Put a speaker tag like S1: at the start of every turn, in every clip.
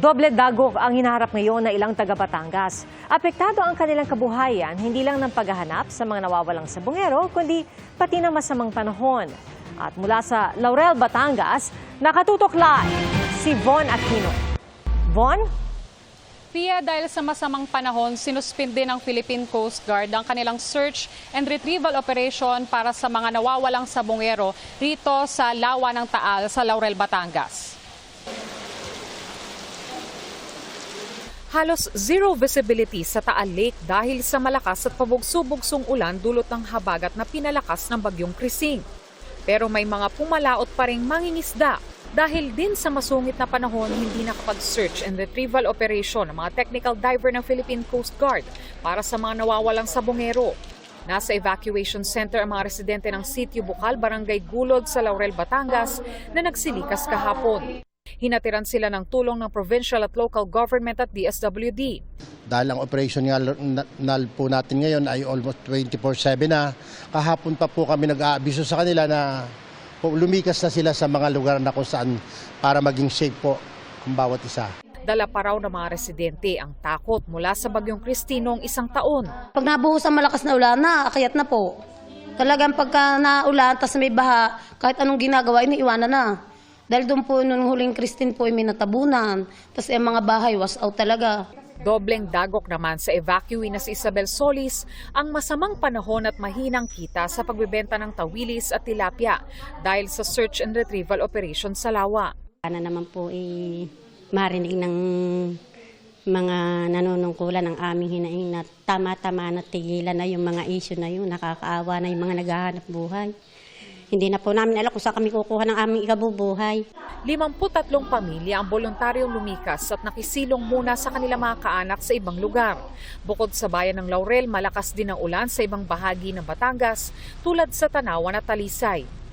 S1: Doble dagok ang hinaharap ngayon na ilang taga Batangas. Apektado ang kanilang kabuhayan, hindi lang ng paghahanap sa mga nawawalang sabongero, kundi pati ng masamang panahon. At mula sa Laurel, Batangas, nakatutok live si Von Aquino. Von?
S2: Pia, dahil sa masamang panahon, sinuspinde ng Philippine Coast Guard ang kanilang search and retrieval operation para sa mga nawawalang sabongero rito sa Lawa ng Taal sa Laurel, Batangas. Halos zero visibility sa Taal Lake dahil sa malakas at pabugso-bugsong ulan dulot ng habagat na pinalakas ng bagyong Krising. Pero may mga pumalaot pa ring mangingisda dahil din sa masungit na panahon hindi nakapag-search and retrieval operation ng mga technical diver ng Philippine Coast Guard para sa mga nawawalang sabongero. Nasa evacuation center ang mga residente ng Sitio Bukal, Barangay Gulod sa Laurel, Batangas na nagsilikas kahapon. Hinatiran sila ng tulong ng provincial at local government at DSWD.
S3: Dahil ang operation nga po natin ngayon ay almost 24/7 na, kahapon pa po kami nag-aabiso sa kanila na lumikas na sila sa mga lugar na kung saan para maging safe po ang bawat isa.
S2: Dala pa raw ng mga residente ang takot mula sa bagyong Christine noong isang taon.
S4: Pag nabuhos ang malakas na ulan, akayat na po. Talagang pagka naulan, tas may baha, kahit anong ginagawa, iniiwanan na. Dahil doon po nung huling Christine po ay may natabunan. Tapos ang mga bahay was out talaga.
S2: Dobleng dagok naman sa evacuee na si Isabel Solis ang masamang panahon at mahinang kita sa pagbebenta ng tawilis at tilapia dahil sa search and retrieval operation sa Lawa.
S5: Sana naman po marinig ng mga nanunungkulan ng aming hinaing na tama-tama na tigilan na yung mga issue na yun. Nakakaawa na yung mga naghahanap buhay. Hindi na po namin alam kung saan kami kukuha ng aming ikabubuhay.
S2: 53 pamilya ang voluntaryong lumikas at nakisilong muna sa kanilang mga kaanak sa ibang lugar. Bukod sa bayan ng Laurel, malakas din ang ulan sa ibang bahagi ng Batangas tulad sa Tanawan at Talisay.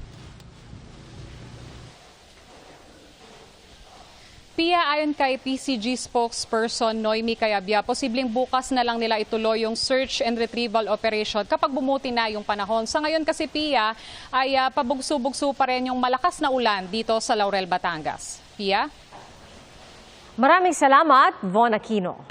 S2: Pia, ayon kay PCG spokesperson Noemi Cayabia, posibleng bukas na lang nila ituloy yung search and retrieval operation kapag bumuti na yung panahon. Sa ngayon kasi, Pia, ay pabugso-bugso pa rin yung malakas na ulan dito sa Laurel, Batangas. Pia?
S1: Maraming salamat, Von Aquino.